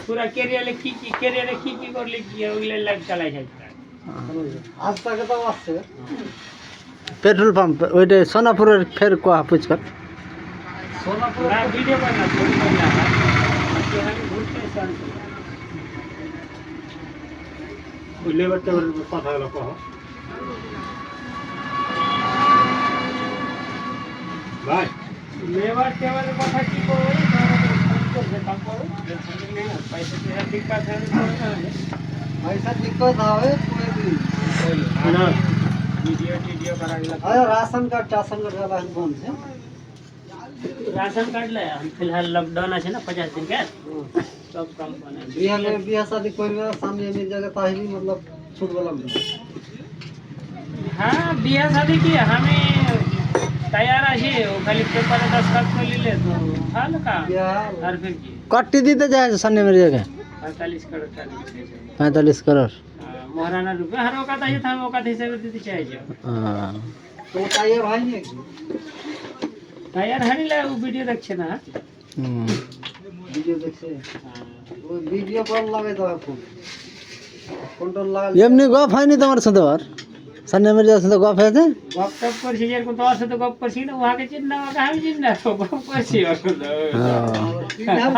पूरा कैरियर की करले की ओगले लाइफ चलाई जाए আজ তাকে তো আসছে पेट्रोल पंप ওইটা সোনাপুরের ফের কোয়া পুচকর সোনাপুর ना वीडियो बनना थोड़ी बनना है कि हम घूमते सन লেবার টেবার কথা হলো কহ ভাই लेबर टेबर কথা কি করব করবে কাম করো पैसे तेरा दिक्कत है পয়সা দিক্কত হবে कोई भी ना वीडियो करा दिला अरे राशन कार्ड वाला बंद है राशन कार्ड ले हम फिलहाल लॉकडाउन আছে না 50 दिन के सब काम बने बियाह शादी करबे सामने मिल जाएगा ताही मतलब छूट वाला मिल हाँ बियाह शादी की हमें तैयार আছে ও খালি পেপারে দস্তখত করে নিলে তো ভালো কাম बियाह আর फिर কি कट्टी दीते जाए सन्ने मेरी जगह 45 करोड़ का 45 करोड़ महाराणा रुपये हर औकात है था औकात हिसाब से चाहिए हाँ। तो चाहिए भाई ने तैयार हनी ला वो वीडियो देखछे ना वीडियो देखছে वो वीडियो कॉल लगे तो फोन कंट्रोल लगा এমনি গপ হয়নি তোমার সাথে আর সন্নে মেরে যাওয়ার সাথে গপ হয়েছে गप टप करছি যে কোন তোর সাথে গপ করছি না ওহাকে চিন্তা ওকে আমি চিন্তা গপ করছি হ্যাঁ हाँ